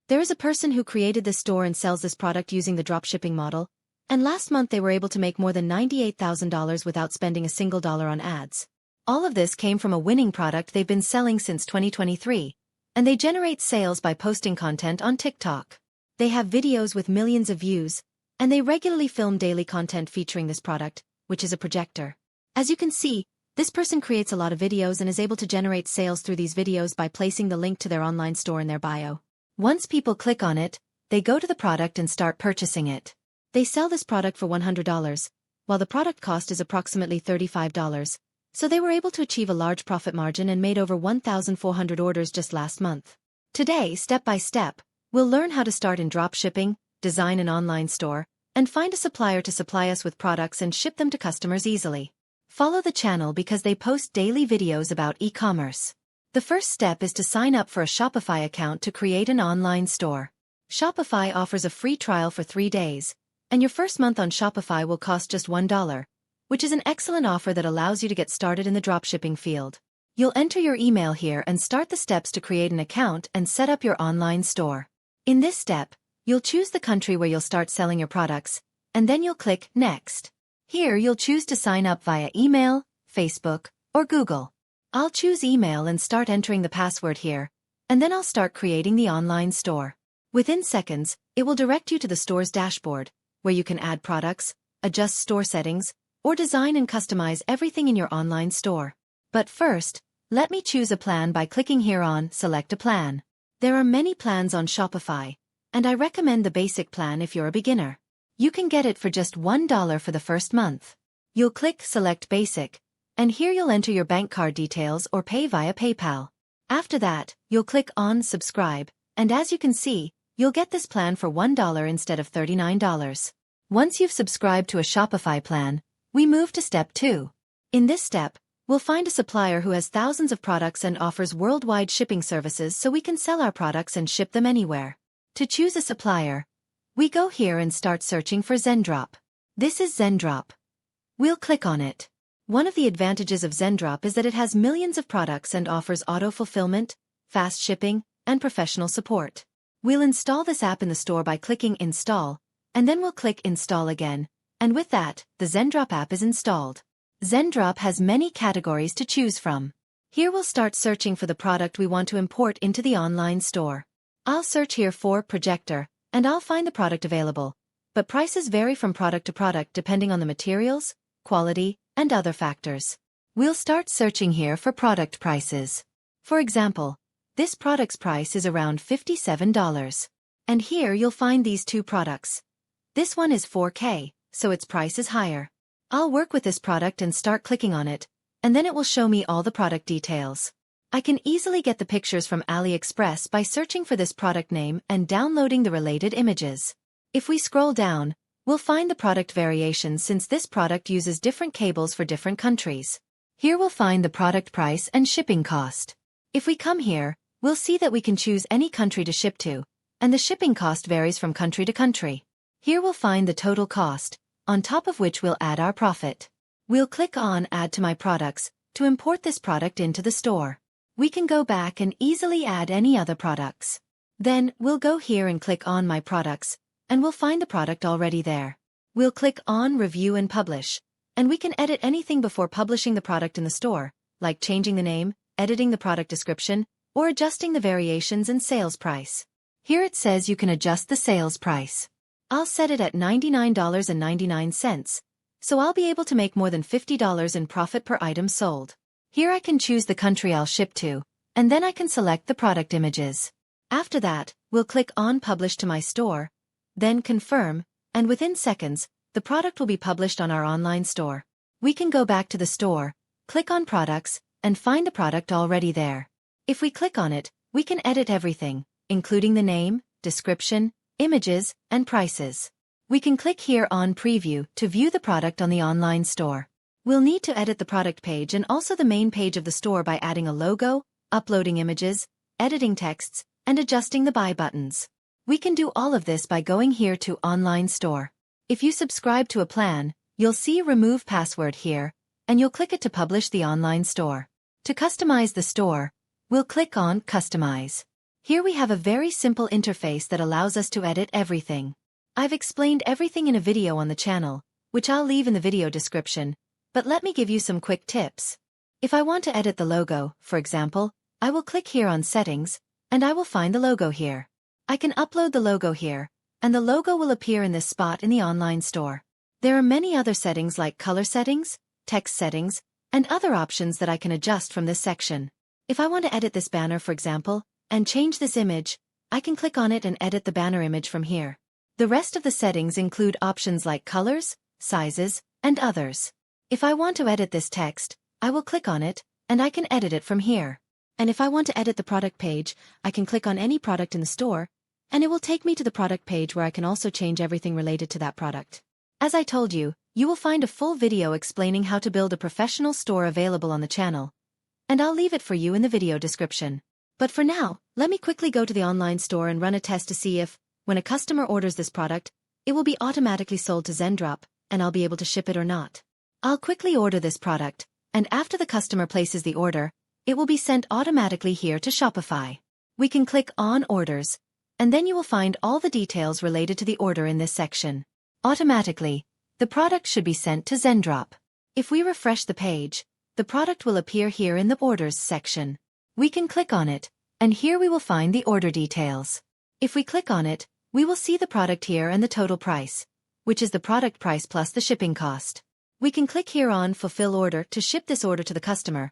There is a person who created this store and sells this product using the dropshipping model, and last month they were able to make more than $98,000 without spending a single dollar on ads. All of this came from a winning product they've been selling since 2023, and they generate sales by posting content on TikTok. They have videos with millions of views, and they regularly film daily content featuring this product, which is a projector. As you can see, this person creates a lot of videos and is able to generate sales through these videos by placing the link to their online store in their bio. Once people click on it, they go to the product and start purchasing it. They sell this product for $100, while the product cost is approximately $35, so they were able to achieve a large profit margin and made over 1,400 orders just last month. Today, step by step, we'll learn how to start in dropshipping, design an online store, and find a supplier to supply us with products and ship them to customers easily. Follow the channel because they post daily videos about e-commerce. The first step is to sign up for a Shopify account to create an online store. Shopify offers a free trial for 3 days, and your first month on Shopify will cost just $1, which is an excellent offer that allows you to get started in the dropshipping field. You'll enter your email here and start the steps to create an account and set up your online store. In this step, you'll choose the country where you'll start selling your products, and then you'll click Next. Here you'll choose to sign up via email, Facebook, or Google. I'll choose email and start entering the password here, and then I'll start creating the online store. Within seconds, it will direct you to the store's dashboard, where you can add products, adjust store settings, or design and customize everything in your online store. But first, let me choose a plan by clicking here on Select a Plan. There are many plans on Shopify, and I recommend the basic plan if you're a beginner. You can get it for just $1 for the first month. You'll click Select Basic, and here you'll enter your bank card details or pay via PayPal. After that, you'll click on Subscribe, and as you can see, you'll get this plan for $1 instead of $39. Once you've subscribed to a Shopify plan, we move to Step 2. In this step, we'll find a supplier who has thousands of products and offers worldwide shipping services so we can sell our products and ship them anywhere. To choose a supplier, we go here and start searching for Zendrop. This is Zendrop. We'll click on it. One of the advantages of Zendrop is that it has millions of products and offers auto-fulfillment, fast shipping, and professional support. We'll install this app in the store by clicking Install, and then we'll click Install again, and with that, the Zendrop app is installed. Zendrop has many categories to choose from. Here we'll start searching for the product we want to import into the online store. I'll search here for projector, and I'll find the product available, but prices vary from product to product depending on the materials, quality, and other factors. We'll start searching here for product prices. For example, this product's price is around $57. And here you'll find these two products. This one is 4K, so its price is higher. I'll work with this product and start clicking on it, and then it will show me all the product details. I can easily get the pictures from AliExpress by searching for this product name and downloading the related images. If we scroll down, we'll find the product variations since this product uses different cables for different countries. Here we'll find the product price and shipping cost. If we come here, we'll see that we can choose any country to ship to, and the shipping cost varies from country to country. Here we'll find the total cost, on top of which we'll add our profit. We'll click on Add to My Products to import this product into the store. We can go back and easily add any other products. Then, we'll go here and click on My Products, and we'll find the product already there. We'll click on Review and Publish, and we can edit anything before publishing the product in the store, like changing the name, editing the product description, or adjusting the variations and sales price. Here it says you can adjust the sales price. I'll set it at $99.99, so I'll be able to make more than $50 in profit per item sold. Here I can choose the country I'll ship to, and then I can select the product images. After that, we'll click on Publish to My Store, then Confirm, and within seconds, the product will be published on our online store. We can go back to the store, click on Products, and find the product already there. If we click on it, we can edit everything, including the name, description, images, and prices. We can click here on Preview to view the product on the online store. We'll need to edit the product page and also the main page of the store by adding a logo, uploading images, editing texts, and adjusting the buy buttons. We can do all of this by going here to Online Store. If you subscribe to a plan, you'll see Remove Password here, and you'll click it to publish the online store. To customize the store, we'll click on Customize. Here we have a very simple interface that allows us to edit everything. I've explained everything in a video on the channel, which I'll leave in the video description, but let me give you some quick tips. If I want to edit the logo, for example, I will click here on Settings, and I will find the logo here. I can upload the logo here, and the logo will appear in this spot in the online store. There are many other settings like color settings, text settings, and other options that I can adjust from this section. If I want to edit this banner, for example, and change this image, I can click on it and edit the banner image from here. The rest of the settings include options like colors, sizes, and others. If I want to edit this text, I will click on it, and I can edit it from here. And if I want to edit the product page, I can click on any product in the store, and it will take me to the product page where I can also change everything related to that product. As I told you, you will find a full video explaining how to build a professional store available on the channel, and I'll leave it for you in the video description. But for now, let me quickly go to the online store and run a test to see if, when a customer orders this product, it will be automatically sold to Zendrop, and I'll be able to ship it or not. I'll quickly order this product, and after the customer places the order, it will be sent automatically here to Shopify. We can click on Orders, and then you will find all the details related to the order in this section. Automatically, the product should be sent to Zendrop. If we refresh the page, the product will appear here in the Orders section. We can click on it, and here we will find the order details. If we click on it, we will see the product here and the total price, which is the product price plus the shipping cost. We can click here on Fulfill Order to ship this order to the customer,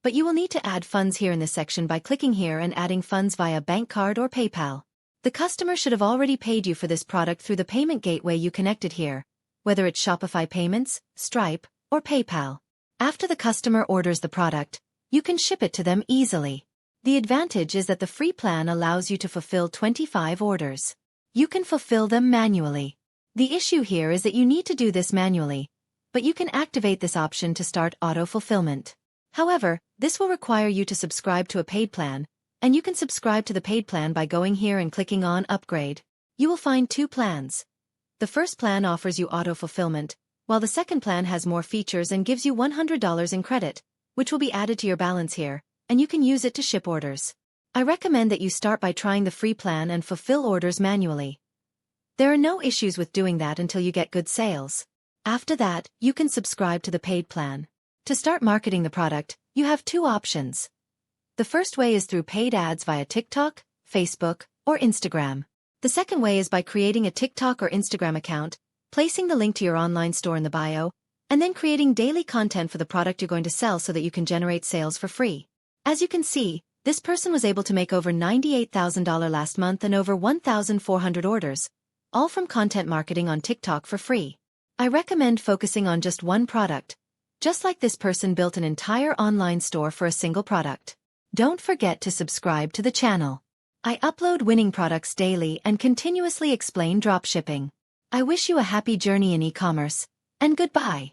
but you will need to add funds here in this section by clicking here and adding funds via bank card or PayPal. The customer should have already paid you for this product through the payment gateway you connected here, whether it's Shopify Payments, Stripe, or PayPal. After the customer orders the product, you can ship it to them easily. The advantage is that the free plan allows you to fulfill 25 orders. You can fulfill them manually. The issue here is that you need to do this manually, but you can activate this option to start auto-fulfillment. However, this will require you to subscribe to a paid plan, and you can subscribe to the paid plan by going here and clicking on Upgrade. You will find two plans. The first plan offers you auto-fulfillment, while the second plan has more features and gives you $100 in credit, which will be added to your balance here, and you can use it to ship orders. I recommend that you start by trying the free plan and fulfill orders manually. There are no issues with doing that until you get good sales. After that, you can subscribe to the paid plan. To start marketing the product, you have two options. The first way is through paid ads via TikTok, Facebook, or Instagram. The second way is by creating a TikTok or Instagram account, placing the link to your online store in the bio, and then creating daily content for the product you're going to sell so that you can generate sales for free. As you can see, this person was able to make over $98,000 last month and over 1,400 orders, all from content marketing on TikTok for free. I recommend focusing on just one product, just like this person built an entire online store for a single product. Don't forget to subscribe to the channel. I upload winning products daily and continuously explain dropshipping. I wish you a happy journey in e-commerce, and goodbye.